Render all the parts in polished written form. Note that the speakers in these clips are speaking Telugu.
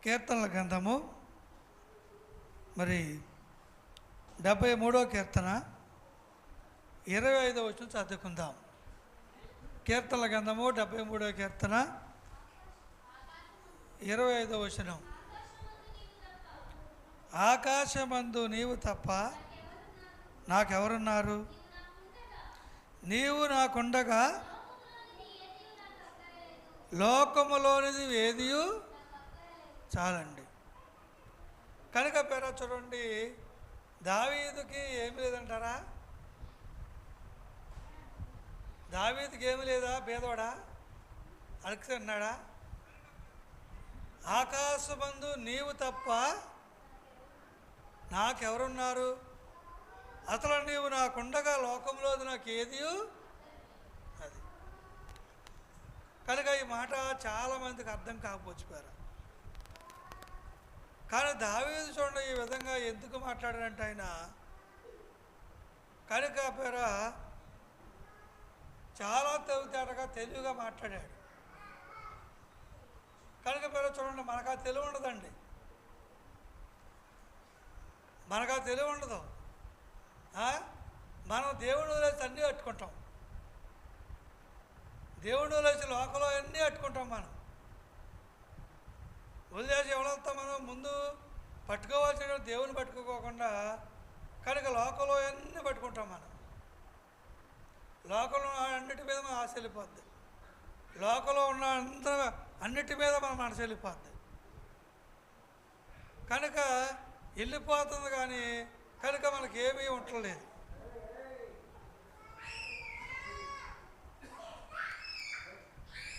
కీర్తనల గ్రంథము మరి 73వ కీర్తన 25వ వచనం చదువుకుందాం. కీర్తనల గ్రంథము 73వ కీర్తన 25వ వచనం. ఆకాశమందు నీవు తప్ప నాకెవరున్నారు? నీవు నాకుండగా లోకములోనిది ఏదియు చాలండి. కనుక పేర చూడండి, దావీదుకి ఏమి లేదంటారా? దావీదుకి ఏమి లేదా? పేదవాడా? అడుగుతున్నాడా? ఆకాశమందు నీవు తప్ప నాకెవరున్నారు? అసలు నీవు నాకుండగా లోకంలో నాకు ఏది అది. కనుక ఈ మాట చాలామందికి అర్థం కాకపోచ్చిపోయారు. కానీ దావీదు చూడండి ఈ విధంగా ఎందుకు మాట్లాడారంటే ఆయన కనుక పేర చాలా తెలివితేటగా తెలివిగా మాట్లాడాడు. కనుక పేర చూడండి, మనకు ఆ తెలివి ఉండదండి, మనకు ఆ తెలివి ఉండదు. మనం దేవుడు వదిలేసి అన్నీ కట్టుకుంటాం, దేవుడు వదిలేసి లోకంలో అన్నీ కట్టుకుంటాం. మనం వదిలేసి ఎవరెళ్తాం? మనం ముందు పట్టుకోవాల్సిన దేవుని పట్టుకోకుండా కనుక లోకంలో అన్నీ పట్టుకుంటాం. మనం లోకంలో అన్నిటి మీద మన ఆశ వెళ్ళిపోద్ది, లోకంలో ఉన్న అన్నిటి మీద మన మనసు వెళ్ళిపోద్ది. కనుక వెళ్ళిపోతుంది, కానీ కనుక మనకి ఏమీ ఉండలేదు.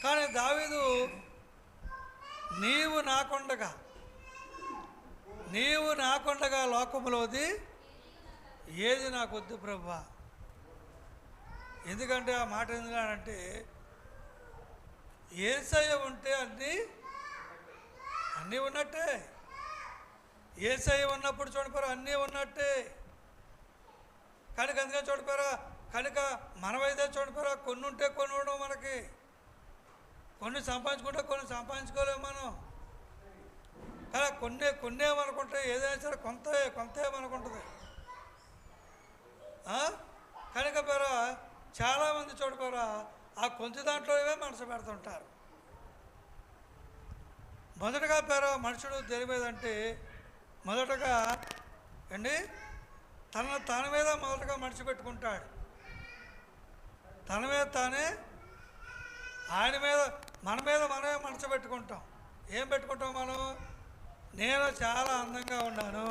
కానీ దావీదు నీవు నాకుండగా లోకములోది ఏది నాకు వద్దు ప్రభువా. ఎందుకంటే ఆ మాట ఎందుకంటే యేసయ్య ఉంటే అన్నీ ఉన్నట్టే. యేసయ్య ఉన్నప్పుడు చూడపారా అన్నీ ఉన్నట్టే. కనుక అందుకని చూడపారా, కనుక మనమైతే చూడపారా కొన్ని ఉంటే కొన్ని ఉండవు. మనకి కొన్ని సంపాదించుకుంటే కొన్ని సంపాదించుకోలేము మనం. కానీ కొన్నే మనకుంటే ఏదైనా సరే కొంతే మనకుంటుంది. కనుక పేరా చాలామంది చూడపారా ఆ కొంచెం దాంట్లోనే మనసు పెడుతుంటారు. మొదటగా పేరా మనుషుడు దేని మీద అంటే మొదటగా తన మీద మొదటగా మనిషి పెట్టుకుంటాడు. తన మీద తానే, ఆయన మీద మనమే మనసు పెట్టుకుంటాం. ఏం పెట్టుకుంటాం మనం? నేను చాలా అందంగా ఉన్నాను,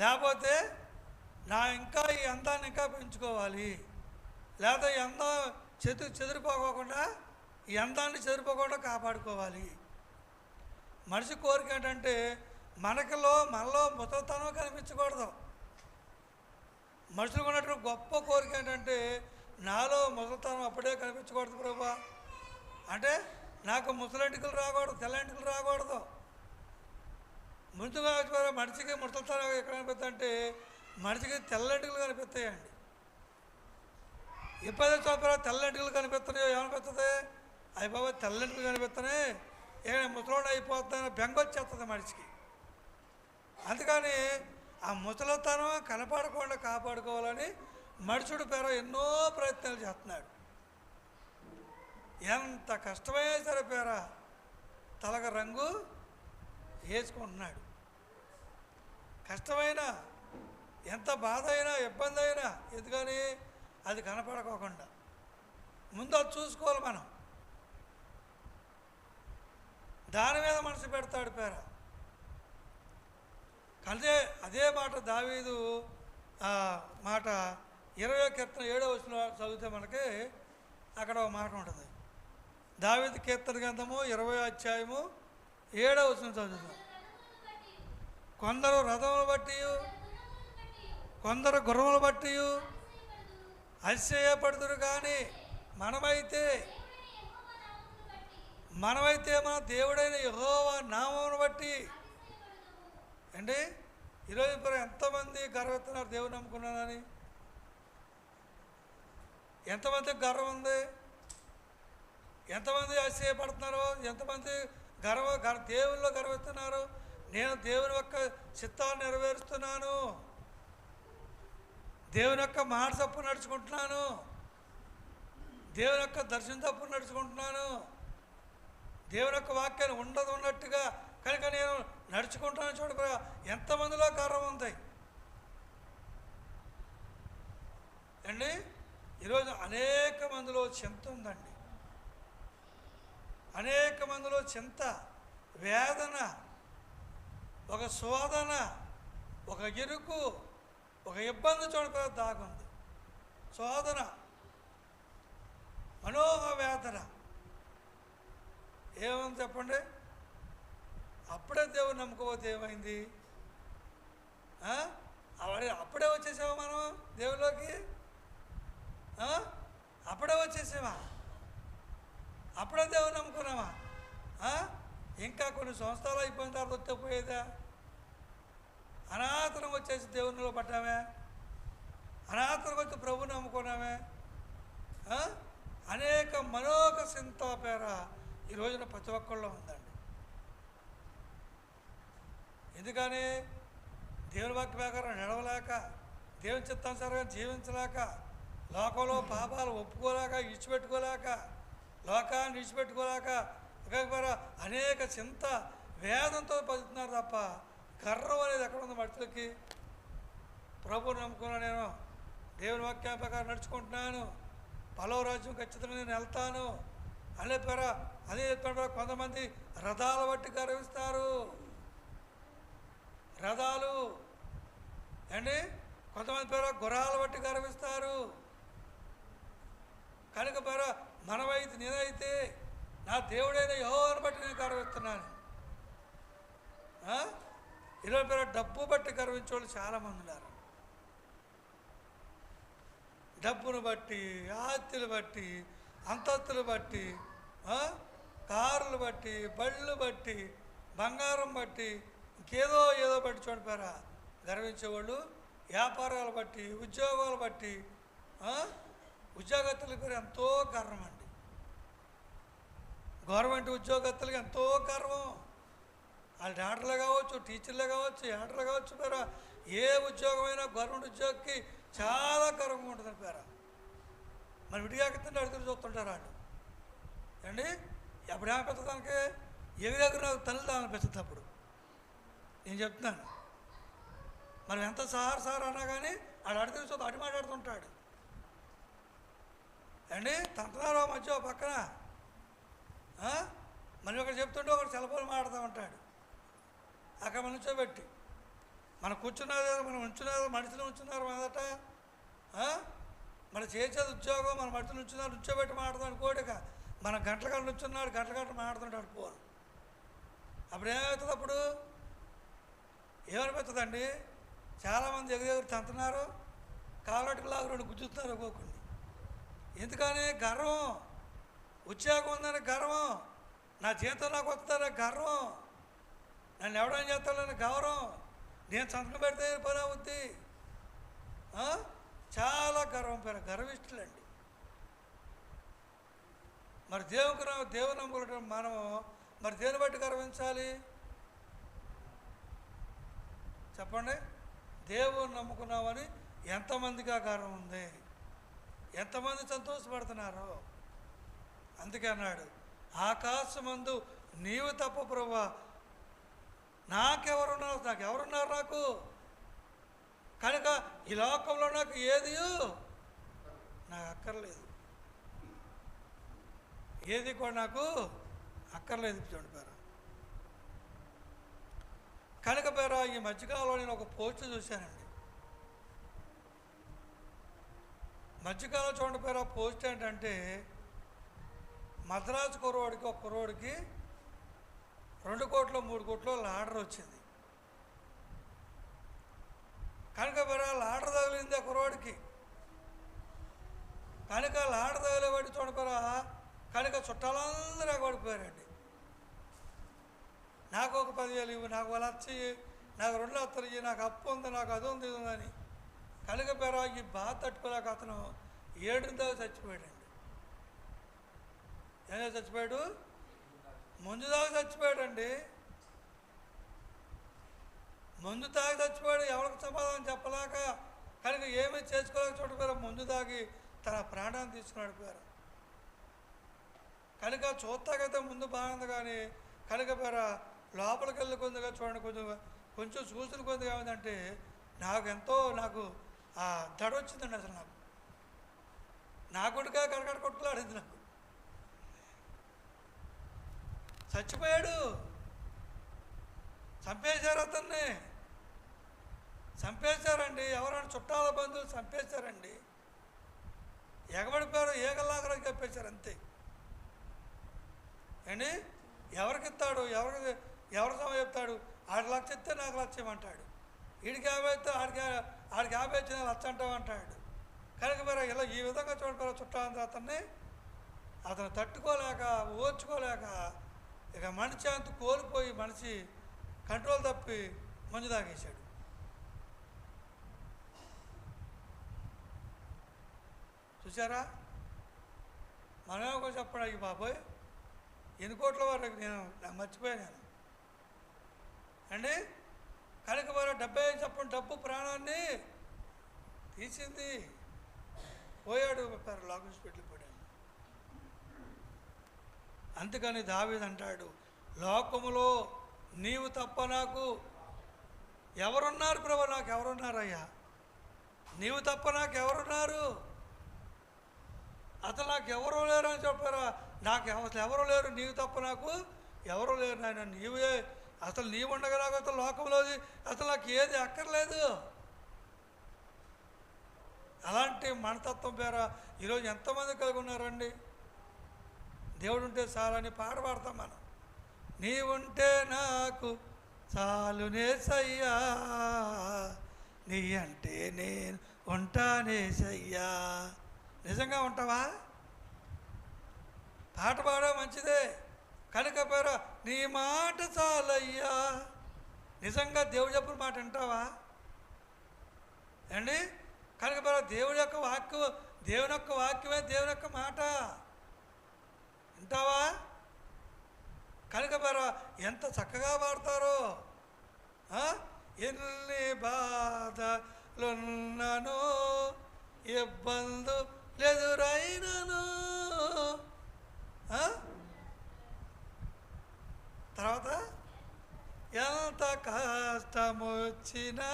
లేకపోతే ఇంకా ఈ అందాన్ని ఇంకా పెంచుకోవాలి, లేకపోతే ఈ అందం చెదిరిపోకుండా ఈ అందాన్ని చెదిరిపోకుండా కాపాడుకోవాలి. మనిషి కోరిక ఏంటంటే మనలో ముసలితనం కనిపించకూడదు. మనుషులకు ఉన్నటువంటి గొప్ప కోరిక ఏంటంటే నాలో ముసలితనం అప్పుడే కనిపించకూడదు ప్రభా. అంటే నాకు ముసలంటికలు రాకూడదు, తెల్లంటికలు రాకూడదు. ముందుగా మనిషికి ముసలితనం ఎక్కడ కనిపిస్తుందంటే మనిషికి తెల్లంటికలు కనిపిస్తాయండి. ఎప్పుడైతే చూపరా తెల్లంటికలు కనిపిస్తున్నాయో ఏమనిపిస్తుంది? అవి బాబా తెల్లంటికలు కనిపిస్తున్నాయి, ముసలోడు అయిపోతుందని బెంగ వచ్చేస్తుంది మనిషికి. అందుకని ఆ ముసలితనం కనపడకుండా కాపాడుకోవాలని మనుషుడు పేర ఎన్నో ప్రయత్నాలు చేస్తున్నాడు. ఎంత కష్టమైనా సరే పేర తలక రంగు వేసుకుంటున్నాడు. కష్టమైనా, ఎంత బాధ అయినా, ఇబ్బంది అయినా, ఎందుకని అది కనపడకోకుండా ముందు అది చూసుకోవాలి మనం. దాని మీద మనసు పెడతాడు పేర. అదే మాట దావీదు మాట 20వ కీర్తన 7వ వచనం చదివితే మనకి అక్కడ ఒక మాట ఉంటుంది. దావీదు కీర్తన గ్రంథము 20వ అధ్యాయము 7వ వచనం చదువుతాం. కొందరు రథములు బట్టి, కొందరు గుర్రములు బట్టి అతిశయపడుదురు, కానీ మనమైతే మన దేవుడైన యెహోవా నామమును బట్టి ఈరోజు ఎంతమంది గర్వెత్తున్నారు దేవుని నమ్ముకున్నానని? ఎంతమందికి గర్వం ఉంది? ఎంతమంది అతిశయపడుతున్నారో, ఎంతమంది దేవుల్లో గర్విస్తున్నారు. నేను దేవుని యొక్క చిత్తాన్ని నెరవేరుస్తున్నాను, దేవుని యొక్క మాట తప్పు నడుచుకుంటున్నాను, దేవుని యొక్క దర్శనం తప్పు నడుచుకుంటున్నాను, దేవుని యొక్క వాక్యాన్ని ఉండదు ఉన్నట్టుగా కనుక నేను నడుచుకుంటాను. చూడరా ఎంతమందిలో గర్వం ఉంది అండి. ఈరోజు అనేక మందిలో చింత ఉందండి, అనేక మందిలో చింత, వేదన, ఒక శోధన, ఒక ఇరుకు, ఒక ఇబ్బంది చూడక దాగుంది. శోధన, మనోవేదన ఏముంది చెప్పండి. అప్పుడే దేవుడు నమ్ముకోపోతే ఏమైంది? అప్పుడే వచ్చేసావా మనం దేవుళ్ళలోకి? అప్పుడే వచ్చేసావా? అప్పుడే దేవుడు నమ్ముకున్నావా? ఇంకా కొన్ని సంవత్సరాలు అయిపోయిన తర్వాత వస్తే పోయేదా? అనాథనం వచ్చేసి దేవునిలో పడ్డామే, అనాథనం వచ్చి ప్రభుని నమ్ముకున్నామే. అనేక మనోక చింత పేర ఈ రోజున ప్రతి ఒక్కళ్ళలో ఉందండి. ఎందుకని దేవుని వాక్య ప్రకారం నడవలేక, దేవుని చిత్తానుసారంగా జీవించలేక, లోకంలో పాపాలు ఒప్పుకోలేక, విడిచిపెట్టుకోలేక, లోకాన్ని విడిచిపెట్టుకోలేక అనేక చింత వేదంతో బతుకుతున్నారు తప్ప గర్వం అనేది ఎక్కడ ఉంది మనుషులకి? ప్రభువుని నమ్ముకున్నా, నేను దేవుని వాక్యం ప్రకారం నడుచుకుంటున్నాను, పలవ రాజ్యం ఖచ్చితంగా నేను వెళ్తాను అనే పేర అదే చెప్తాడు. కొంతమంది రథాల బట్టి గర్విస్తారు, రథాలు అండి, కొంతమంది పేర గుర్రాల బట్టి గర్విస్తారు. కనుక పేర మనమైతే నేనైతే నా దేవుడైన యెహోవాను బట్టి నేను గర్విస్తున్నాను. ఈరోజు పేర డబ్బు బట్టి గర్వించే వాళ్ళు చాలామంది ఉన్నారు. డబ్బును బట్టి, ఆస్తులు బట్టి, అంతస్తులు బట్టి, కార్లు బట్టి, బళ్ళు బట్టి, బంగారం బట్టి, ఏదో బట్టి చూడిపోయారా గర్వించేవాళ్ళు. వ్యాపారాలు బట్టి, ఉద్యోగాలు బట్టి, ఉద్యోగస్తులకు ఎంతో గర్వం అండి. గవర్నమెంట్ ఉద్యోగస్తులకు ఎంతో గర్వం. వాళ్ళు డాక్టర్లు కావచ్చు, టీచర్లు కావచ్చు, యాక్టర్లు కావచ్చు, పేరా ఏ ఉద్యోగమైనా గవర్నమెంట్ ఉద్యోగికి చాలా గర్వంగా ఉంటుంది పేరా. మరి విడిగాకితే అడుగులు చూస్తుంటారు వాళ్ళు అండి. ఎప్పుడు ఏమనిపిస్తుంది? ఎగిరెగురు నాకు తల్లి అనిపిస్తుంది. అప్పుడు నేను చెప్తున్నాను, మనం ఎంత సార్ అన్నా కానీ ఆడు అడుగులు చూస్తే అటు మాట్లాడుతుంటాడు అండి. తంత్రాలు మధ్య పక్కన మనం ఒకటి చెప్తుంటే ఒకటి సెలవులు మాట్లాడుతూ ఉంటాడు. అక్కడ మనం నుంచోబెట్టి మనం కూర్చున్నదో, మనం ఉంచున్నదో, మనుషులు ఉంచున్నారు మొదట, మన చేసేది ఉద్యోగం, మన మనుషులు ఉంచున్నారు, నుంచోబెట్టి మాట్లాడుతాడు. కోడిక మన గంటల నుంచున్నాడు, గంటల మాట్లాడుతుంటాడు ఫోన్. అప్పుడు ఏమవుతుంది? అప్పుడు ఏమనిపిస్తుందండి? చాలామంది ఎగురు తంతున్నారు, కాలటికి లాగా రెండు గుజ్జుతున్నారు ఒక్కొక్కడిని. ఎందుకని? గర్వం. ఉద్యోగం ఉందని గర్వం, నా జీతం నాకు వస్తుందనే గర్వం, నన్ను ఎవడేం చేస్తాడని గౌరవం, నేను సంతకం పెడితే పని అవుద్ది. చాలా గర్వం పేరు, గర్విష్ఠులండి. మరి దేవుని నమ్ముకుంటాం మనము, మరి దేని బట్టి గర్వించాలి చెప్పండి? దేవుని నమ్ముకున్నామని ఎంతమందిగా గర్వం ఉంది, ఎంతమంది సంతోషపడుతున్నారు? అందుకే అన్నాడు, ఆకాశమందు నీవు తప్ప ప్రభువా నాకెవరున్నారు? నాకు కనుక ఈ లోకంలో నాకు ఏది నాకు అక్కర్లేదు, ఏది కూడా నాకు అక్కర్లేదు. చూడిపారా కనుక పేరా ఈ మధ్యకాలంలో నేను ఒక పోస్ట్ చూశానండి. మధ్యకాలం చూడండి పేరా పోస్ట్ ఏంటంటే, మద్రాసు కుర్రోడికి, ఒక కుర్రోడికి 2 కోట్లు 3 కోట్లు లాడర్ వచ్చింది. కనుక పేరా లాడర్ తగిలింది ఆ కుర్రోడికి. కనుక లాడర్ తగిలేవాడి చూడపరా కనుక చుట్టాలందరూ ఎగబడిపోయారండి. నాకు ఒక 10,000 ఇవ్వు, నాకు 1 లక్ష ఇవ్వు, నాకు 2 లక్షలు ఇవ్వు, నాకు అప్పు ఉంది, నాకు అది ఉంది, ఇది ఉందని. కనుక పేరా ఈ బాధ తట్టుకోలేక అతను 7 దాకా చచ్చిపోయాడండి. ఏం చచ్చిపోయాడు? మందు తాగి చచ్చిపోయాడండి. మందు తాగి చచ్చిపోయాడు. ఎవరికి సమాధానం చెప్పలేక, కనుక ఏమీ చేసుకోలేక చూడకపోయారు. మందు తాగి తన ప్రాణాన్ని తీసుకున్నాడు పేరు. కనుక చూస్తాకైతే ముందు బాగుంది, కానీ కనుక పేర లోపలికి వెళ్ళి కొద్దిగా చూడండి, కొంచెం చూసిన కొద్దిగా ఏమిటంటే నాకు ఆ దడ వచ్చిందండి. అసలు నా కొడుక కడకడ కొట్టులాడింది. నాకు చచ్చిపోయాడు. చంపేశారు, అతన్ని చంపేశారండి. ఎవరైనా చుట్టాల బంధువులు చంపేశారండి. ఎగబడిపోయారు, ఏగల్లాగా చెప్పేశారు అంతే అండి. ఎవరికి ఇస్తాడు? ఎవరి సమయం చెప్తాడు? 6 లక్షలు ఇస్తే నాకు లక్ష్యం అంటాడు. వీడికి 50 ఇస్తే ఆడికి 50 ఇచ్చిన లక్ష అంటాడు. కనుక మరి ఇలా ఈ విధంగా చూడకపోయారు చుట్టాలంతా అతను తట్టుకోలేక, ఓర్చుకోలేక, ఇక మనిషి అంత కోల్పోయి, మనిషి కంట్రోల్ తప్పి మందు తాగేశాడు. చూసారా? మనమే ఒక చెప్పండి, అయ్యి బాబోయ్ ఎన్ని కోట్ల వరకు నేను మర్చిపోయాను అండి. కనుక వారు 75 చెప్పండి, డబ్బు ప్రాణాన్ని తీసింది. పోయాడు, లాగున్స్ పెట్టి పోయాడు. అందుకని దావీదు అంటాడు, లోకములో నీవు తప్ప నాకు ఎవరున్నారు ప్రభు? నాకు ఎవరున్నారయ్యా? నీవు తప్ప నాకు ఎవరున్నారు? అసలు నాకు ఎవరూ లేరు అని చెప్పారా? నాకు అసలు ఎవరు లేరు, నీవు తప్ప నాకు ఎవరు లేరు నాయన. నీవే అసలు నీవు ఉండగా నాకు అసలు లోకంలోది అసలు నాకు ఏది అక్కర్లేదు. అలాంటి మనతత్వం పేర ఈరోజు ఎంతమంది కలిగి ఉన్నారండి? దేవుడు ఉంటే చాలని పాట పాడతాం మనం. నీవుంటే నాకు చాలునేసయ్యా, నీ అంటే నేను ఉంటానేసయ్యా. నిజంగా ఉంటావా? పాట పాడా మంచిదే, కనుక పేర నీ మాట చాలయ్యా. నిజంగా దేవుడు చెప్పిన మాట వింటావా అండి? కనుక పేర దేవుడి యొక్క వాక్యం, దేవుని యొక్క వాక్యమే దేవుని యొక్క మాట. వింటావా? కనుక పేర ఎంత చక్కగా పాడతారో. ఎన్ని బాధలున్ననో, ఇబ్బందులు ఎదురైనను, తర్వాత ఎంత కష్టమొచ్చినా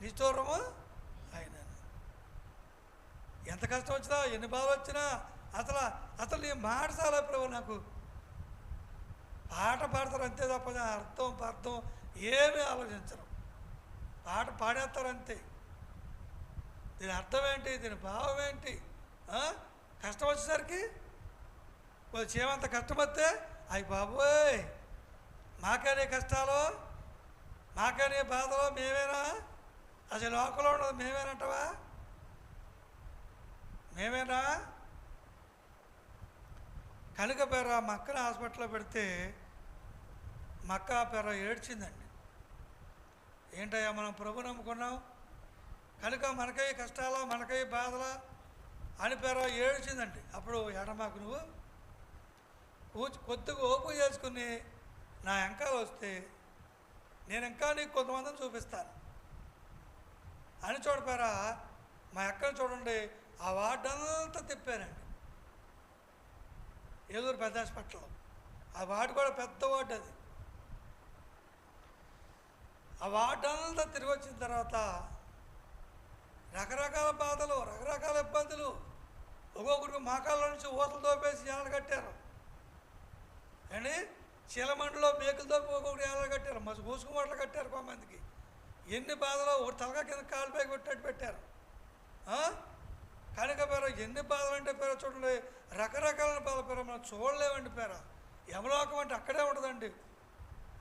నిష్ఠూరము ఆయన. ఎంత కష్టం వచ్చినా, ఎన్ని బాధలు వచ్చినా అసలు నీ మాట చాలా ప్రభు. నాకు పాట పాడతారు అంతే తప్ప అర్థం ఏమీ ఆలోచించరు. పాట పాడేస్తారు అంతే. దీని అర్థం ఏంటి, దీని భావం ఏంటి? కష్టం వచ్చేసరికి చేమంత కష్టం వస్తే అయ్యి బాబోయ్ మాకనే కష్టాలు, మాకనే బాధలు మేమేనా? అసలు లోకంలో ఉన్నది మేమేనంటవా? మేమేనా? కనుక పేర మా అక్కని హాస్పిటల్లో పెడితే మా అక్క పేర ఏడ్చిందండి. ఏంటయ్యా మనం ప్రభు నమ్ముకున్నాం కనుక మనకై కష్టాలా, మనకై బాధలా అని పేర ఏడ్చిందండి. అప్పుడు ఎడమాకు నువ్వు కొద్దిగా ఓపు చేసుకుని నా వెంకాల వస్తే నేను ఇంకా నీకు కొంతమందిని చూపిస్తాను అని చూడపారా. మా అక్కని చూడండి, ఆ వార్డంతా తిప్పానండి. ఏలూరు పెద్ద హాస్పిటల్లో ఆ వార్డు కూడా పెద్ద వార్డు. అది ఆ వార్డంతా తిరిగి వచ్చిన తర్వాత రకరకాల బాధలు, రకరకాల ఇబ్బందులు. ఒక్కొక్కరికి మోకాళ్ళ నుంచి ఊసలు తోపేసి ఏళ్ళు కట్టారు అండి. చీలమండలో మేకులు తోపి ఒక్కొక్కటి ఏళ్ళు కట్టారు, మూసుకుమట్లు కట్టారు. కొంతమందికి ఎన్ని బాధలు, ఒకటి తలగా కింద కాలుపైకి కొట్టేట్టు పెట్టారు. కనుక పేర ఎన్ని బాధలు అంటే పేర చూడండి, రకరకాల బాధ పేర మనం చూడలేమండి. పేర యమలోకం అంటే అక్కడే ఉంటుందండి.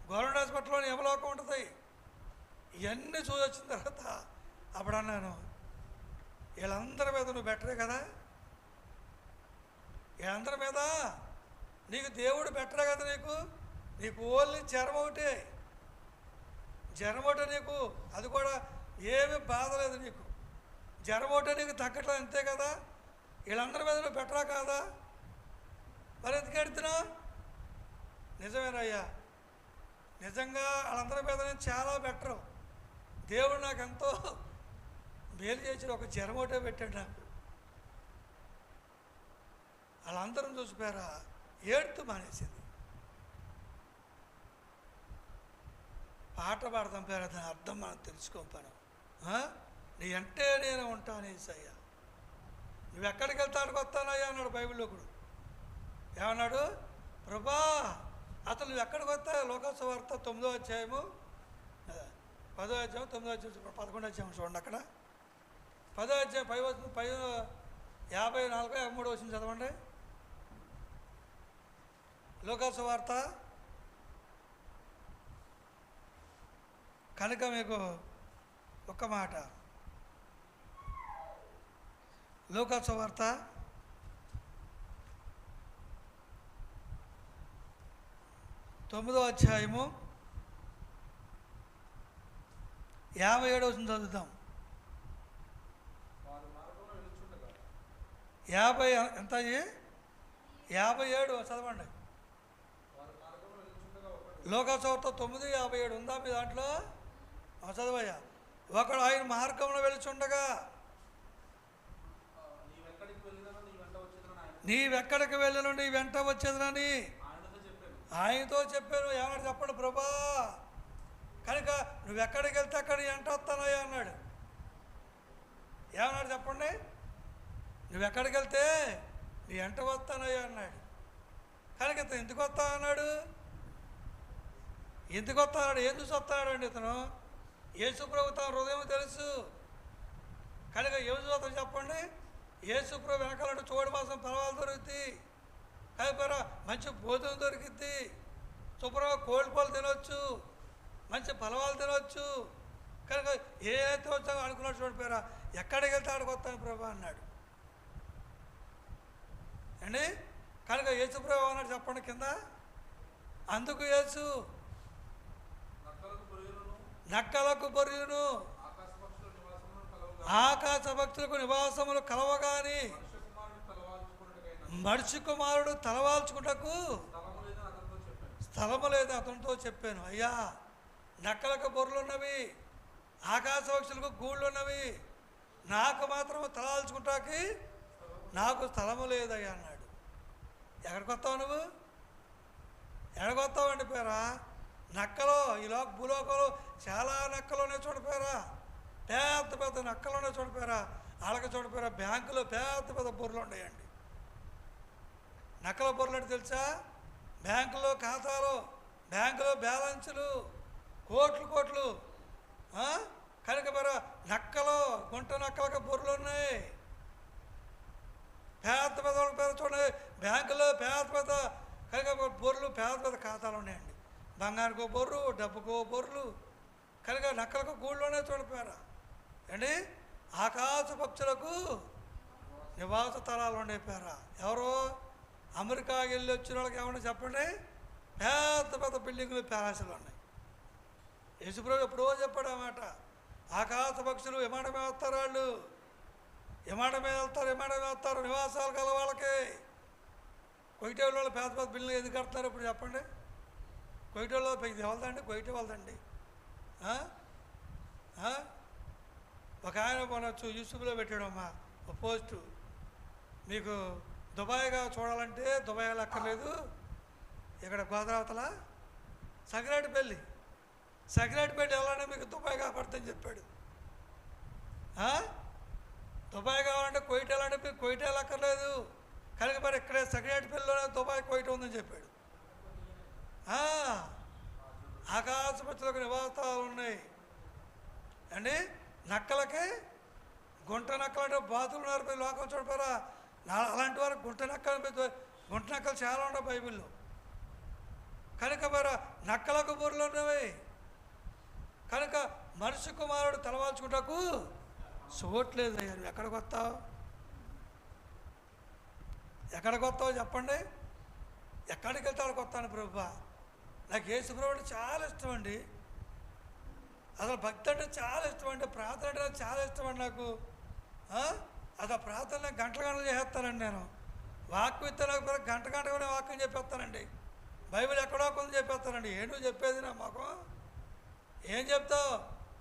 గవర్నమెంట్ హాస్పిటల్లోని యమలోకం ఉంటుంది. ఇవన్నీ చూసి వచ్చిన తర్వాత అప్పుడు అన్నాను, వీళ్ళందరి మీద నువ్వు బెటరే కదా, వీళ్ళందరి మీద నీకు దేవుడు బెటరే కదా. నీకు ఓన్లీ జ్వరం ఒకటే, జ్వరం ఒకటే నీకు, అది కూడా ఏమీ బాధ లేదు నీకు. జ్వరం ఒకటే నీకు తగ్గట్లేదు అంతే కదా. వీళ్ళందరి మీద నువ్వు బెటరా కాదా? మరి ఎందుకు ఎడుతున్నావు? నిజమేనయ్యా, నిజంగా వాళ్ళందరి మీద నేను చాలా బెటరు. దేవుడు నాకు ఎంతో మేలు చేసి ఒక జరమోటో పెట్టాడు నాకు. వాళ్ళందరం చూసిపోయారా, ఏడుతూ మానేసింది. పాట పాడతాం పేరు, దాని అర్థం మనం తెలుసుకోపాను. నీ అంటే నేను ఉంటాను యేసయ్యా, నువ్వు ఎక్కడికి వెళ్తాడికి వస్తానయ్యా అన్నాడు బైబిల్లో కూడా. ఏమన్నాడు? ప్రభా అసలు నువ్వు ఎక్కడికి వస్తా? లోకసువార్త 9వ అధ్యాయము 10వ అధ్యాయం 9వ అధ్యాయం 11వ అధ్యాయం చూడండి. అక్కడ 10వ అధ్యాయం 54 53 వచ్చింది చదవండి. లోకసువార్త. కనుక మీకు ఒక్క మాట, లోకసువార్త 9వ అధ్యాయము 57 వచ్చింది చదువుతాం. 50 ఎంత? 57 చదవండి. లోకసువార్త 9:57 ఉందా మీ దాంట్లో? చదవయ్యా. ఒకడు ఆయన మార్గంలో వెళుచుండగా, నీవెక్కడికి వెళ్ళను నీ వెంట వచ్చేదనని ఆయనతో చెప్పాను. ఏమన్నా చెప్పండి ప్రభా, కనుక నువ్వెక్కడికి వెళ్తే అక్కడ నీ వెంట వస్తానయ్యా అన్నాడు. ఏమన్నాడు చెప్పండి? నువ్వెక్కడికి వెళ్తే నీ వెంట వస్తానయ్యా అన్నాడు. కనుక ఇతను ఎందుకు వస్తా అన్నాడు? ఎందుకు వస్తాడు? ఏం చూసి వస్తాడు అండి ఇతను? యేసు ప్రభు తన హృదయం తెలుసు కనుక ఏం చూస్తాడు చెప్పండి? యేసు ప్రభు వెనకాలంటే చోడు మాసం ఫలవాలు దొరుకుతాయి, కాకపోతే మంచి భోజనం దొరికిద్ది, శుభ్రంగా కోళ్ళపాలు తినవచ్చు, మంచి ఫలవాలు తినవచ్చు. కనుక ఏదైతే వచ్చామో అనుకున్నాడు చూడిపోయారా, ఎక్కడికి వెళ్తే ఆడికి వస్తాను ప్రభా అన్నాడు అండి. కనుక యేసు ప్రభు అన్నాడు చెప్పండి కింద, అందుకు యేసు నక్కలకు బొర్రెలను ఆకాశ భక్తులకు నివాసములు కలవగాని మనిషి కుమారుడు తలవాల్చుకుంటకు స్థలము లేదు అతనితో చెప్పాను. అయ్యా, నక్కలకు బొర్రెలు ఉన్నవి, ఆకాశ పక్షులకు గూళ్ళు ఉన్నవి, నాకు మాత్రం తలవాల్చుకుంటాకి నాకు స్థలము లేదయ్యా అన్నాడు. ఎక్కడికి వస్తావు నువ్వు? ఎక్కడికి వస్తావు అండి పేరా? నక్కలో ఈ భూలోకంలో చాలా నక్కలోనే చూడిపోయారా, పెద్ద పెద్ద నక్కలోనే చూడిపోయారా, వాళ్ళకి చూడిపోయారా బ్యాంకులో పెద్ద పెద్ద బొర్రెలు ఉన్నాయండి. నక్కల బొర్రెలు అంటే తెలుసా? బ్యాంకులో ఖాతాలు, బ్యాంకులో బ్యాలెన్సులు కోట్లు కోట్లు. కనుక మరి నక్కలో గుంట నక్కలకు బొర్రెలు ఉన్నాయి, పెద్ద పెద్ద వాళ్ళకి పేరు చూడండి, బ్యాంకులో పెద్ద పెద్ద కనుక బొర్రెలు పెద్ద పెద్ద ఖాతాలు ఉన్నాయండి. బంగారుకో బొర్రు, డబ్బుకో బొర్రెలు. కనుక నక్కలకు గూళ్ళలోనే చూడిపోయారా అండి. ఆకాశ పక్షులకు నివాస స్థలాలు ఉండిపోయారా. ఎవరు? అమెరికాకి వెళ్ళి వచ్చిన వాళ్ళకి ఏమన్నా చెప్పండి, పెద్ద పెద్ద బిల్డింగులు ప్యాలెస్లు ఉన్నాయి. యేసుప్రభు ఎప్పుడో చెప్పాడు అన్నమాట, ఆకాశ పక్షులు విమానం మీద వస్తారు, వాళ్ళు విమానం మీద వెళ్తారు, విమానం మీద వస్తారు నివాసాలు కల వాళ్ళకి. కొయిటోళ్ళ వాళ్ళు పెద్ద పెద్ద బిల్డింగ్ ఎందుకు కడతారు ఇప్పుడు చెప్పండి? కొయిటోళ్ళ ఇది ఎవరిదండి? కొయిట వాళ్ళదండి. ఒక ఆయన మనొచ్చు యూట్యూబ్లో పెట్టాడమ్మా ఒక పోస్టు, మీకు దుబాయ్గా చూడాలంటే దుబాయ్ అక్కర్లేదు, ఇక్కడ గోదావతల సగిరాటిపల్లి వెళ్ళాలంటే మీకు దుబాయ్ కాపాడుతుందని చెప్పాడు. దుబాయ్ కావాలంటే కొయిట వెళ్ళాలంటే మీకు కొయిట వెళ్ళక్కర్లేదు, కనుక మరి ఇక్కడే సగిరాటిపల్లిలోనే దుబాయ్ కొయిట ఉందని చెప్పాడు. ఆకాశ పక్షులకు నివాసాలు ఉన్నాయి అండి. నక్కలకి గుంట నక్కలు అంటే బాతులు ఉన్నారు లోకం చూడపారా, అలాంటి వారు గుంట నక్కలు చాలా ఉన్నాయి బైబిల్లో. కనుక మరి నక్కలకు బొర్రెలు ఉన్నవి, కనుక మనిషి కుమారుడు తలవాల్చుకుంటకు చూడలేదు. అయ్యా, నువ్వు ఎక్కడికి వస్తావు? ఎక్కడికి వస్తావు చెప్పండి? ఎక్కడికి వెళ్తే అక్కడికి వస్తాను ప్రభా. నాకు యేసు ప్రభు అంటే చాలా ఇష్టం అండి, అసలు భక్తి అంటే చాలా ఇష్టం అండి, ప్రార్థన అంటే చాలా ఇష్టం అండి నాకు. అసలు ప్రార్థన గంటల గంటలు చేసేస్తానండి నేను. వాక్యం ఇస్తే గంట గంటగానే వాక్యం చెప్పేస్తానండి. బైబిల్ ఎక్కడో కొంత చెప్పేస్తానండి. ఏంటో చెప్పేది నా మొఖం? ఏం చెప్తావు?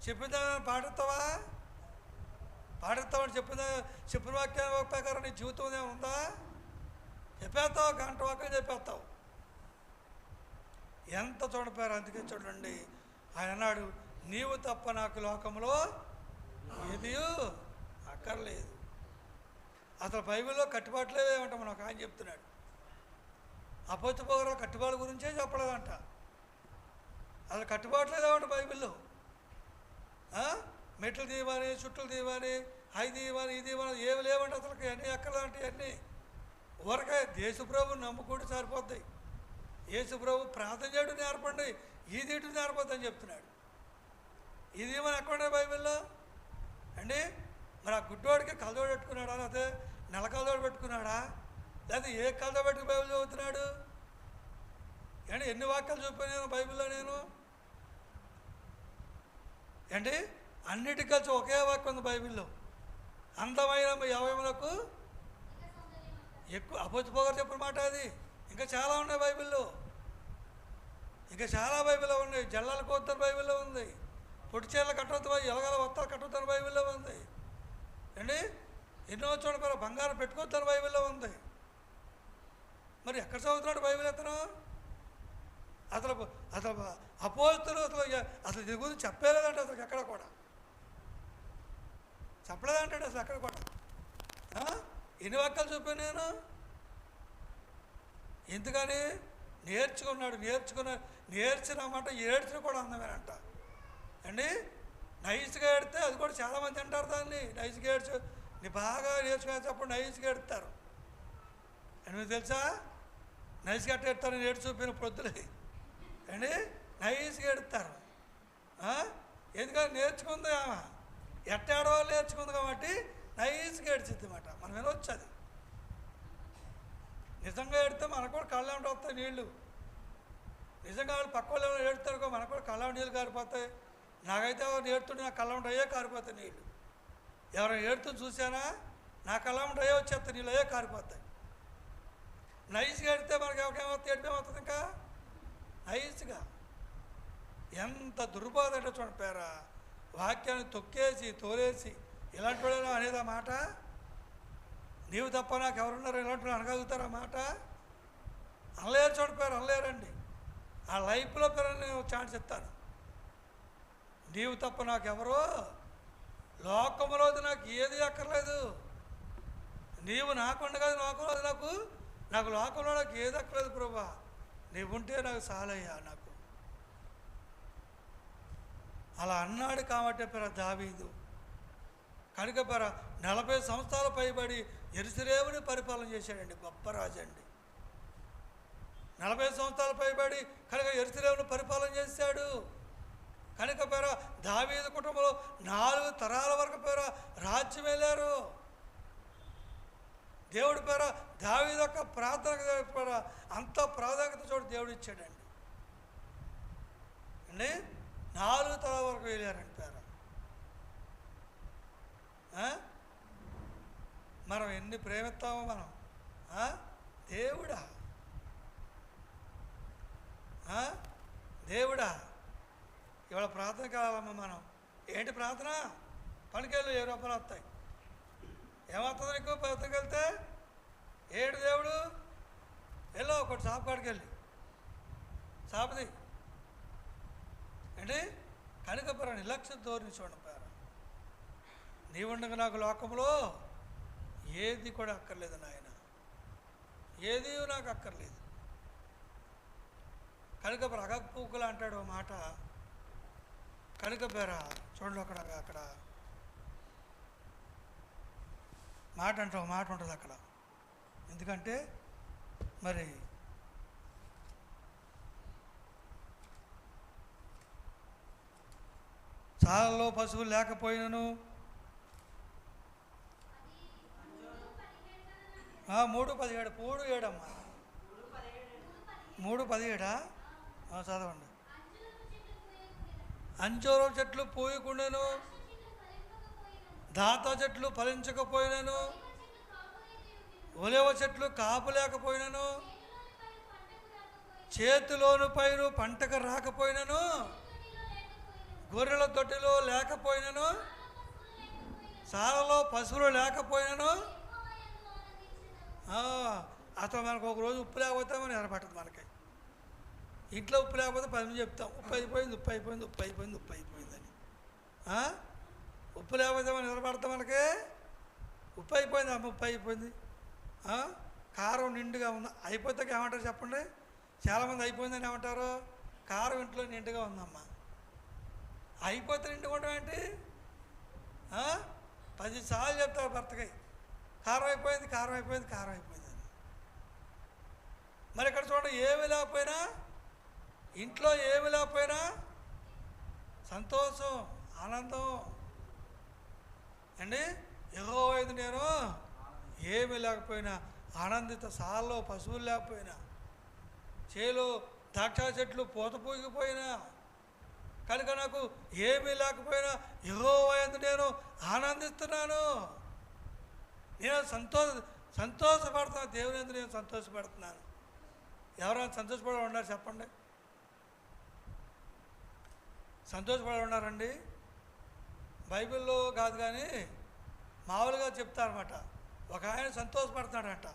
చెప్పిందా పాటిస్తావా? పాటిస్తామని చెప్పిన వాక్యాన్ని ప్రకారం నీ జీవితం ఉందా? చెప్పేస్తావు, గంట వాక్యం చెప్పేస్తావు. ఎంత చూడపోయారు. అందుకే చూడండి, ఆయన అన్నాడు, నీవు తప్ప నాకు లోకంలో ఏది అక్కర్లేదు. అసలు బైబిల్లో కట్టుబాట్లేదేమంట మనకు ఆయన చెప్తున్నాడు. అపోస్తలుల పౌలు కట్టుబాటు గురించే చెప్పలేదంట. అసలు కట్టుబాట్లేదేమంట బైబిల్లో. మెట్లు తీయమని, చుట్టలు తీయమని, అవి తీయమని, ఇది తీయమని ఏమి లేవండి. అసలు అన్నీ ఎక్కలంటే అన్నీ ఊరకాయ యేసుప్రభుని నమ్ముకుంటూ సరిపోద్ది. యేసుప్రభు ప్రార్థన చేయడం నేర్పండి, ఇది ఇటు నేర్పొద్దు అని చెప్తున్నాడు. ఇది మన ఎక్కడ బైబిల్లో అండి? మరి ఆ గుడ్డోడికి కలదోడు పెట్టుకున్నాడా, లేకపోతే నెల కలదోడు పెట్టుకున్నాడా, లేకపోతే ఏ కలదో పెట్టుకు బైబిల్ చదువుతున్నాడు? ఏంటి ఎన్ని వాక్యాలు చూపాను నేను బైబిల్లో? నేను ఏంటి అన్నిటికి కలిసి ఒకే వాక్యం ఉంది బైబిల్లో. అందమైన అవయములకు ఎక్కువ అపోస్తలుల పౌలు చెప్పిన మాట అది. ఇంకా చాలా ఉన్నాయి బైబిల్లో, ఇంకా చాలా బైబిల్లో ఉన్నాయి. జల్లాల కోత్తని బైబిల్లో ఉంది. పొట్టి చీరలు కట్టవద్దు, ఎలగల వస్త్రాలు కట్టవద్దని బైబిల్లో ఉంది అండి. ఎన్నో చూడ బంగారం పెట్టుకోవద్దని బైబిల్లో ఉంది. మరి ఎక్కడ చదువుతున్నాడు బైబిల్ అతను? అసలు అసలు అపోస్తలులు అసలు దీని గురించి చెప్పలేదంటే అసలు ఎక్కడ కూడా చెప్పలేదంటాడు. అసలు ఎక్కడ కూడా ఎన్ని వాక్యాలు చూపాను నేను? ఎందుకని? నేర్చినమాట ఏడ్చిన కూడా అందమేనంట అండి. నైస్గా ఏడితే అది కూడా చాలామంది అంటారు దాన్ని. నైస్గా ఏడ్చు, నీ బాగా నేర్చుకునేటప్పుడు నైస్గా ఏడుతారు అని మీకు తెలుసా? నైస్గా అట్ట ఏడుతారు. నేను ఏడు చూపిన పొద్దులే అండి, నైస్గా ఏడుతారు. ఎందుకంటే నేర్చుకుంది ఆమె, ఎట్టాడో నేర్చుకుంది కాబట్టి నైస్గా ఏడ్చిద్ది అన్నమాట. మనం వినొచ్చు అది. నిజంగా ఏడితే మనకు కూడా కళ్ళంట వస్తాయి నీళ్ళు. నిజంగా వాళ్ళు పక్క వాళ్ళు ఎవరు ఏడుతారు, మనకు కూడా కళ్ళ నీళ్ళు కారిపోతాయి. నాకైతే ఎవరు ఏడుతుంటే నా కళ్ళంట అయ్యే కారిపోతాయి నీళ్ళు. ఎవరైనా ఏడుతుంది చూసానా, నా కళ్ళంట అయ్యే వచ్చేస్తాయి నీళ్ళు, అయ్యే కారిపోతాయి. నైస్గా ఏడితే మనకి ఎవరికేమవుతుంది? ఏడిపేమవుతుంది ఇంకా నైస్గా. ఎంత దుర్బోధ అంటే చూడండి పేరా, వాక్యాన్ని తొక్కేసి తోలేసి ఇలాంటి వాళ్ళు అనేది ఆ మాట. నీవు తప్ప నాకు ఎవరున్నారు ఇలాంటి వాళ్ళు అనగలుగుతారు ఆ మాట? అనలేరు చూడిపోయారు, అనలేరండి. ఆ లైఫ్లో పేరు నేను ఛాన్స్ ఇస్తాను. నీవు తప్ప నాకెవరో లోకంలోది నాకు ఏది అక్కర్లేదు. నీవు నాకుండగా లోకంలో నాకు లోకంలో నాకు ఏది అక్కర్లేదు ప్రభా, నీవుంటే నాకు చాలయ్యా నాకు. అలా అన్నాడు కాబట్టి పేర దావీదు. కనుక పేర 40 సంవత్సరాలు పైబడి యెరూషలేముని పరిపాలన చేశాడండి. గొప్ప రాజు అండి. 40 సంవత్సరాలు పైబడి కనుక యెరూషలేముని పరిపాలన చేశాడు. కనుక పేర దావీదు కుటుంబంలో 4 తరాల వరకు పేర రాజ్యం వెళ్ళారు. దేవుడి పేర దావీదు యొక్క ప్రార్థన పేర అంత ప్రాధాన్యత చోటు దేవుడు ఇచ్చాడండి అండి. 4 తరాల వరకు వెళ్ళారండి పేర. మనం ఎన్ని ప్రేమిస్తామో మనం. దేవుడా దేవుడా ఇవాళ ప్రార్థన కావాలమ్మా మనం. ఏంటి ప్రార్థన? పనికెళ్ళు 7 రూపాయలు వస్తాయి. ఏమవుతుంది నీకు ప్రార్థనకి వెళ్తే? ఏడు దేవుడు వెళ్ళో ఒకటి షాప్ కాడికి వెళ్ళి షాపుది ఏంటి కనుక పేర నిర్లక్ష్య ధోరణి చూడండి పేర. నీవుండగా నాకు లోకంలో ఏది కూడా అక్కర్లేదు నాయన, ఏది నాకు అక్కర్లేదు. కనుక పేర అగపూకులు అంటాడు మాట. కనుక పేర చూడండి అక్కడ మాట అంటే ఒక మాట ఉంటుంది అక్కడ. ఎందుకంటే మరి చాలలో పశువులు లేకపోయినను 3:17 3:7 అమ్మా 3:17 చదవండి. అంజూరపు చెట్లు పూయకుండాను దాత చెట్లు ఫలించకపోయినను, ఒలివ చెట్లు కాపు లేకపోయినను, చేతిలోని పైరు పంటకు రాకపోయినను, గొర్రెల దొడ్డిలో లేకపోయినను, సాలలో పశువులు లేకపోయినను, అసలు మనకు ఒక రోజు ఉప్పు లేకపోతే మనం ఎరపట్టదు. మనకి ఇంట్లో ఉప్పు లేకపోతే 10 మంది చెప్తాం, ఉప్పు అయిపోయింది, ఉప్పు అయిపోయింది, ఉప్పు అయిపోయింది, ఉప్పు అయిపోయిందని. ఉప్పు లేకపోతే మనం ఎరపడతాం. మనకి ఉప్పు అయిపోయింది, అమ్మ ఉప్పు అయిపోయింది. కారం నిండుగా ఉంది అయిపోతే ఏమంటారు చెప్పండి? చాలామంది అయిపోయిందని ఏమంటారు? కారం ఇంట్లో నిండుగా ఉందమ్మా. అయిపోతే నిండుగా ఉండడం ఏంటి? 10 సార్లు చెప్తారు భర్తకి, కారం అయిపోయింది, కారం అయిపోయింది, కారం అయిపోయింది అని. మరి ఇక్కడ చూడండి, ఏమి లేకపోయినా, ఇంట్లో ఏమి లేకపోయినా సంతోషం, ఆనందం అండి. యెహోవా యందు నేను ఏమి లేకపోయినా ఆనందిత. సాల్లో పశువులు లేకపోయినా, చేలో ద్రాక్ష చెట్లు పూత పూగిపోయినా, కనుక నాకు ఏమీ లేకపోయినా యెహోవా యందు నేను ఆనందిస్తున్నాను. నేను సంతోషపడుతున్నాను. దేవుని యందు నేను సంతోషపడుతున్నాను. ఎవరైనా సంతోషపడి ఉన్నారు చెప్పండి? సంతోషపడి ఉన్నారండి? బైబిల్లో కాదు కానీ మామూలుగా చెప్తారన్నమాట. ఒక ఆయన సంతోషపడుతున్నాడంట.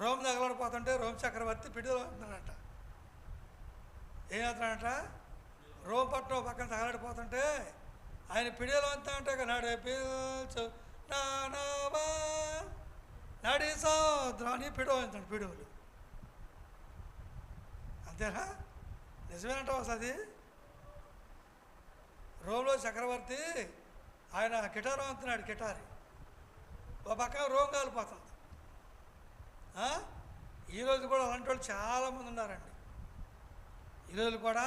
రోమ్ తగలడిపోతుంటే రోమ్ చక్రవర్తి పిడిలో వెళ్తున్నాడంట. ఏం వెళ్తున్నాడంట? రోమ్ పట్టణం పక్కన తగలడిపోతుంటే ఆయన పిడిలో వెళ్తాడంటే, నడే పీల్చు నానావా నడి సముద్రాన్ని పిడవ వెళ్తాడు. పిడువులు అంతేనా? నిజమేనంటావు అసలు అది? రోమ్లో చక్రవర్తి ఆయన గిటార్ వంతున్నాడు. గిటారి ఒక పక్కన రోమ్ కాలిపోతుంది. ఈరోజు కూడా అలాంటి వాళ్ళు చాలామంది ఉన్నారండి. ఈరోజు కూడా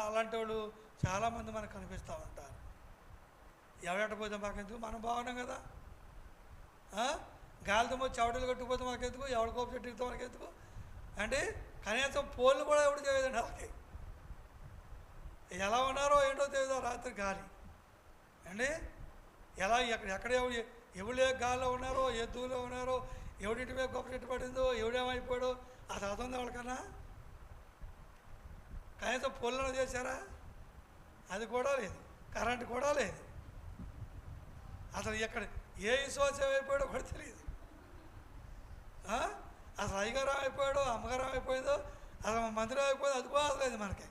అలాంటి వాళ్ళు చాలామంది మనకు కనిపిస్తూ ఉంటారు. ఎవడెట పోతే మాకెందుకు? మనం బాగున్నాం కదా. గాలితో చవటలు కట్టుకుపోతే మనకెందుకు? ఎవరి కోపం చెట్టుతో మనకెందుకు అంటే? కనీసం పోళ్ళు కూడా ఎవడు తెలియదండి వాళ్ళకి. ఎలా ఉన్నారో ఏంటో తెలియదు రాత్రి గాలి అండి. ఎలా ఎక్కడ ఎవడు ఏ గాలిలో ఉన్నారో, ఏ దూలో ఉన్నారో, ఎవడింటి మీద గొప్ప చెట్టు పడిందో, ఎవడేమైపోయాడో అది అవుతుంది ఎవరికన్నా? కనీసం పొలను చేశారా? అది కూడా లేదు. కరెంటు కూడా లేదు. అసలు ఎక్కడ ఏ విశ్వాసం అయిపోయాడో కూడా తెలియదు. అసలు అయ్యగారు అయిపోయాడో, అమ్మగారు అయిపోయిందో, అసలు మందిరం అయిపోయిందో అది కూడా లేదు మనకి.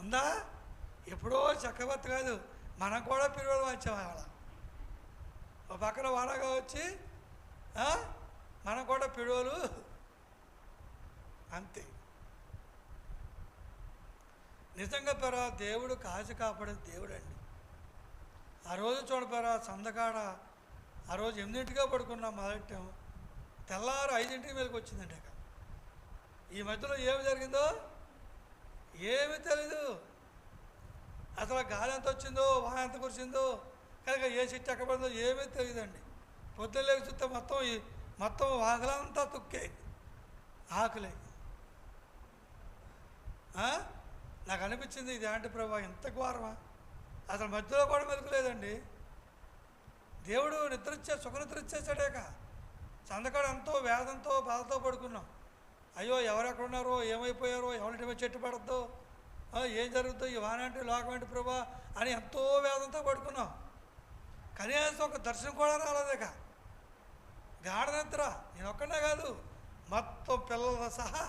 ఉందా? ఎప్పుడో చక్రవర్తి కాదు, మనం కూడా పిరువలు వచ్చాము. వాళ్ళ ఒక పక్కన వాడగా వచ్చి మనం కూడా పిడువలు అంతే. నిజంగా పెరా దేవుడు కాచి కాపాడే దేవుడు అండి. ఆ రోజు చూడపెరా సందకాడ ఆ రోజు 8ంటిగా పడుకున్నాం. మొదలెట్టాం, తెల్లారు 5ంటికి మీదకి వచ్చిందండి. ఇక ఈ మధ్యలో ఏమి జరిగిందో ఏమీ తెలీదు. అసలు గాలి ఎంత వచ్చిందో, వాన ఎంత కురిసిందో, కనుక ఏ చెట్టు ఎక్కడ పడిందో ఏమీ తెలియదండి. పొద్దున్న లేచి చూస్తే మొత్తం ఆకులంతా తుక్కే ఆకులే. నాకు అనిపించింది, ఇది ఏంటి ప్రభా ఎంత ఘోరమా? అసలు మధ్యలో కూడా మెలుకులేదండి. దేవుడు సుఖనిద్ర ఇచ్చేసాడేక. సందకాడ ఎంతో వేదంతో బాధతో పడుకున్నాం. అయ్యో ఎవరెక్కడ ఉన్నారో, ఏమైపోయారో, ఎవరింటి చెట్టు పడద్దో, ఏం జరుగుతుందో, ఈ వాన అంటే లోకం ఏంటి ప్రభా అని ఎంతో వేదంతో పడుకున్నాం. కనీసం ఒక దర్శనం కూడా రాలేదేక. గాఢ నిద్ర. నేను ఒక్కడే కాదు, మొత్తం పిల్లల సహా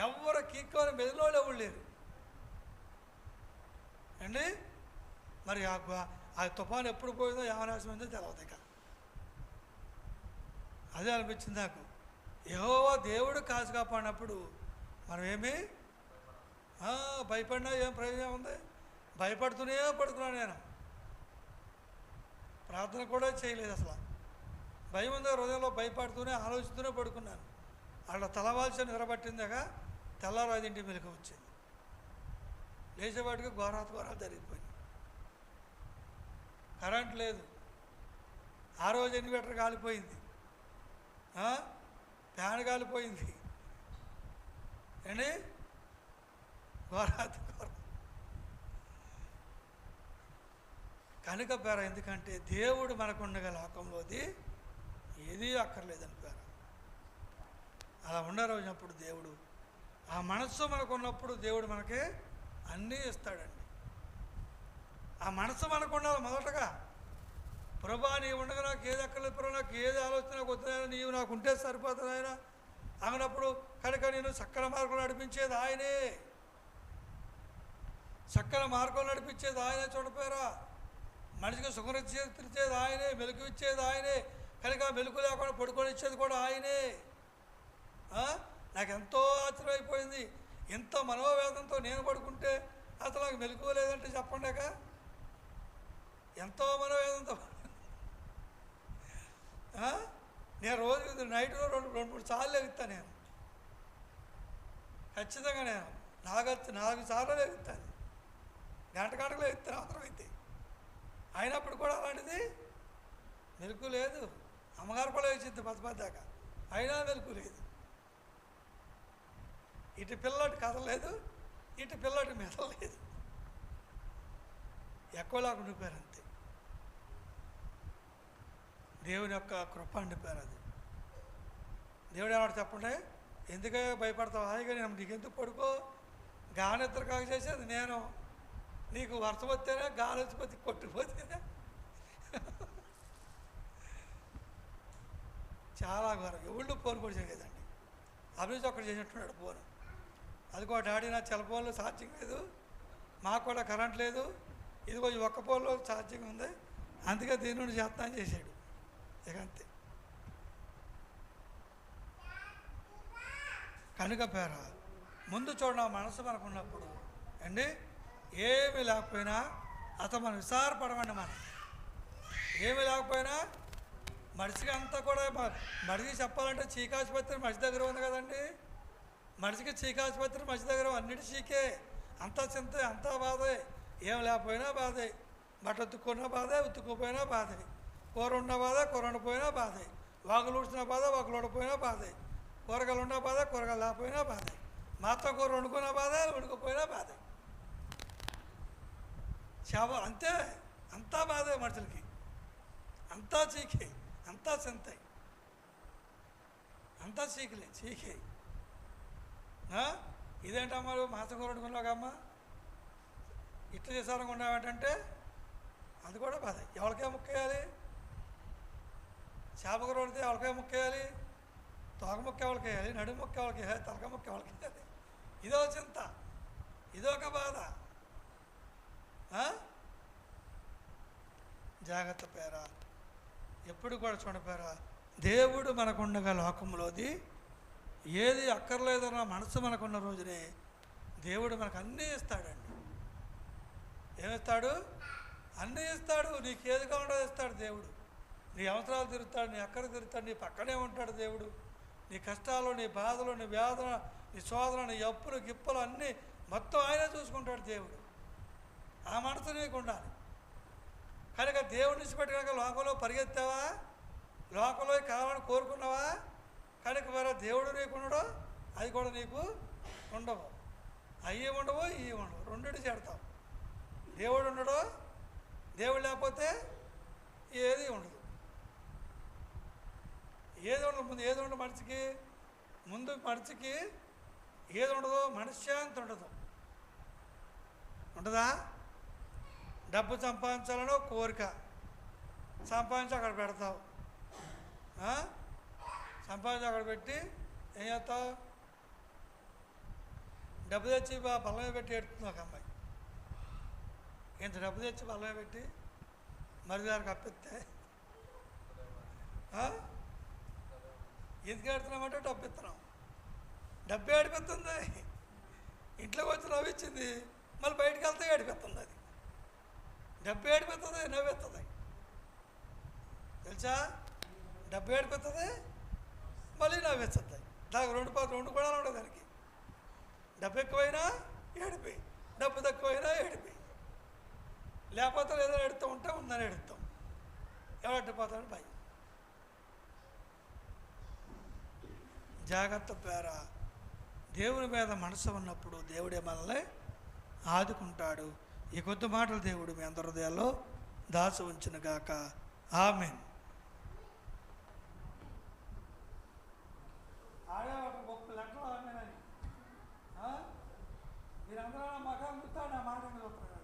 ఎవరు కీక్కొని మెదిలోళ్ళు ఎవరు లేరు అండి. మరి ఆ తుఫాను ఎప్పుడు పోయిందో, ఏమనాశమైందో తెలియదు. ఇక అదే అనిపించింది నాకు. యెహోవా దేవుడు కాసు కాపాడినప్పుడు మనం ఏమీ భయపడినా ఏం ప్రయోజనం ఉంది? భయపడుతూనే పడుకున్నాను. నేను ప్రార్థన కూడా చేయలేదు. అసలు భయం ఉందా హృదయంలో? భయపడుతూనే ఆలోచిస్తూనే పడుకున్నాను. అట్లా తలవాల్సి నిలబట్టిందాక తెల్లారు 5ంటి మెలకు వచ్చింది. లేచేవాటికి ఘోరాలు జరిగిపోయింది. కరెంట్ లేదు. ఆ రోజు ఇన్వర్టర్ కాలిపోయింది, ఫ్యాన్ కాలిపోయింది అండి. ఘోరం. కనుక పేర ఎందుకంటే దేవుడు మనకుండగా లోకంలోది ఏదీ అక్కర్లేదని పేర. అలా ఉండరోజునప్పుడు దేవుడు ఆ మనస్సు మనకున్నప్పుడు దేవుడు మనకి అన్నీ ఇస్తాడండి. ఆ మనస్సు మనకు ఉండాలి మొదటగా. ప్రభా నీవు ఉండగా నాకు ఏది అక్కర్లేదు ప్రభా, నాకు ఏది ఆలోచన వద్దునైనా నీవు నాకు ఉంటే సరిపోతుంది ఆయన అన్నప్పుడు కనుక నేను చక్కని మార్గం నడిపించేది ఆయనే. చక్కని మార్గం నడిపించేది ఆయనే చూడపోయారా. మనిషికి సుఖరిచ్చేది ఆయనే, మెలకు ఇచ్చేది ఆయనే. కనుక మెలకు లేకుండా పడుకొని ఇచ్చేది కూడా ఆయనే. నాకు ఎంతో ఆశ్చర్యమైపోయింది. ఎంత మనోవేదంతో నేను పడుకుంటే అసలు నాకు మెలకు లేదంటే చెప్పండాక ఎంతో మనోవేదంతో నేను రోజు నైట్లో రెండు మూడు సార్లు ఎగుతాను. నేను ఖచ్చితంగా నేను 4 సార్లు ఎగుతాను. గంటలు ఎగుతాను అవసరమైతే. అయినప్పుడు కూడా అలాంటిది మెలకు లేదు. అమ్మగారు కూడా వేసింది పద్దదాకా, అయినా మెలకు లేదు. ఇటు పిల్లటి కదలేదు, ఇటు పిల్లటి మెదలేదు. ఎక్కువలాగా ఉండిపోయారు అంతే. దేవుని యొక్క కృప ఉండిపోయారు. అది దేవుడు ఏమన్నా చెప్పండి, ఎందుకే భయపడతావు, హాయిగా నేను నీకెందుకు పడుకో, గానిద్దరు కాక చేసేది నేను. నీకు వర్షం వస్తేనే, గాలి వచ్చిపోతే కొట్టుకుపోతేనే. చాలా ఘోరం. ఎవళ్ళు ఫోన్ కూడా చేయలేదండి. అభివృద్ధి ఒక్కడు చేసినట్టున్నాడు ఫోన్. అది కూడా డాడీ నా సెల్ ఫోన్లో ఛార్జింగ్ లేదు, మాకు కూడా కరెంట్ లేదు, ఇది కొంచెం ఒక్క ఫోన్లో ఛార్జింగ్ ఉంది, అందుకే దీని నుండి చేస్తా అని చేశాడు. ఇక అంతే. కనుక పేర ముందు చూడండి, మనసు మనకు ఉన్నప్పుడు అండి ఏమీ లేకపోయినా అతను మనం విసారపడమండి. మనం ఏమీ లేకపోయినా మనిషికి అంతా కూడా మనిషికి చెప్పాలంటే చీకాసుపత్రి మనిషి దగ్గర ఉంది కదండి. మనిషికి చీకాసుపత్రి మనిషి దగ్గర అన్నిటి చీకే, అంతా చింతే, అంతా బాధే. ఏం లేకపోయినా బాధే. బట్ట ఉతుక్కున్నా బాధే, ఉతుక్కుపోయినా బాధే. కూర ఉన్న బాధ, కూర వండిపోయినా బాధే. వాకులు ఊడ్చిన బాధ, వాకులు ఊడపోయినా బాధే. కూరగాయలు ఉన్న బాధ, కూరగాయలు లేకపోయినా బాధే. మాత్రం కూర వండుకున్న బాధ, వండుకుపోయినా బాధే. అంతే, అంతా బాధే మనుషులకి. అంతా చీకే, అంతా చింతాయి, అంతా చీకే. ఇదేంటమ్మా మాసం కూర వండుకున్నాకమ్మా ఇట్లా చేసారంగా ఉన్నావేంటంటే అది కూడా బాధ. ఎవరికే ముక్కేయాలి? చేప కూర వండితే ఎవరికే ముక్కేయాలి? తోక ముక్క ఎవరికి వేయాలి? నడుము ముక్క ఎవరికి వేయాలి? తలక ముక్క ఎవరికి వేయాలి? ఇదో చింత, ఇదొక బాధ. జాగ్రత్త పేరా. ఎప్పుడు కూడా చూడపేరా, దేవుడు మనకుండగా లోకంలోది ఏది అక్కర్లేదన్న మనసు మనకున్న రోజునే దేవుడు మనకు అన్నీ ఇస్తాడండి. ఏమిస్తాడు? అన్నీ ఇస్తాడు. నీకు ఏది కావాలో ఇస్తాడు దేవుడు. నీ అవసరాలు తిరుగుతాడు, నీ అక్కర తిరుగుతాడు, నీ పక్కనే ఉంటాడు దేవుడు. నీ కష్టాలు, నీ బాధలు, నీ వేదన, నీ శోధన, నీ అప్పులు గిప్పలు అన్నీ మొత్తం ఆయనే చూసుకుంటాడు దేవుడు. ఆ మనసు నీకు ఉండాలి. కనుక దేవుడిని విడిచిపెట్టినాక లోకంలో పరిగెత్తావా, లోకంలో కావాలని కోరుకున్నావా, కనుక మరి దేవుడు నీకు ఉండడు, అది కూడా నీకు ఉండవు. అవి ఉండవు, ఇవి ఉండవు, రెండింటి చేడతావు. దేవుడు ఉండడు, దేవుడు లేకపోతే ఏది ఉండదు. ఏది ఉండదు. ముందు ఏది ఉండదు మనిషికి? ముందు మనిషికి ఏది ఉండదు? మనశ్శాంతి ఉండదు. ఉండదా? డబ్బు సంపాదించాలనో కోరిక, సంపాదించి అక్కడ పెడతావు. సంపాదించి అక్కడ పెట్టి ఏం చేస్తావు? డబ్బు తెచ్చి బల్ల మీద పెట్టి ఎడుతుంది ఒక అమ్మాయి. ఇంత డబ్బు తెచ్చి బల్ల మీద పెట్టి మరిదారికి అప్పిస్తే ఎందుకు ఏడుతున్నామంటే డబ్బు ఇస్తున్నాం. డబ్బు ఏడిపిస్తుంది. ఇంట్లోకి వచ్చి నవ్విచ్చింది, మళ్ళీ బయటకు వెళ్తే ఏడిపిస్తుంది. అది డబ్బు ఏడిపోతుంది, నవ్వుతుంది. తెలుసా? డబ్బు ఏడిపోతుంది, మళ్ళీ నవ్వేస్తుంది. దానికి రెండు గుణాలు ఉండవు దానికి. డబ్బు ఎక్కువైనా ఏడిపోయి, డబ్బు తక్కువైనా ఏడిపోయి. లేకపోతే ఏదో ఎడుతూ ఉంటే ఉందని ఎడుతాం. ఎవడట్టిపోతాడని భయం. జాగ్రత్త పేరా. దేవుని మీద మనసు ఉన్నప్పుడు దేవుడే మనల్ని ఆదుకుంటాడు. ఈ కొద్ది మాటలు దేవుడు మీ అందరి హృదయాల్లో దాచి ఉంచునుగాక. ఆమేన్. ఆడే ఒక గొప్ప లెక్కలు ఆమెనని మీరందరూ నా మఖం చూస్తా నా మాట చూస్తారు.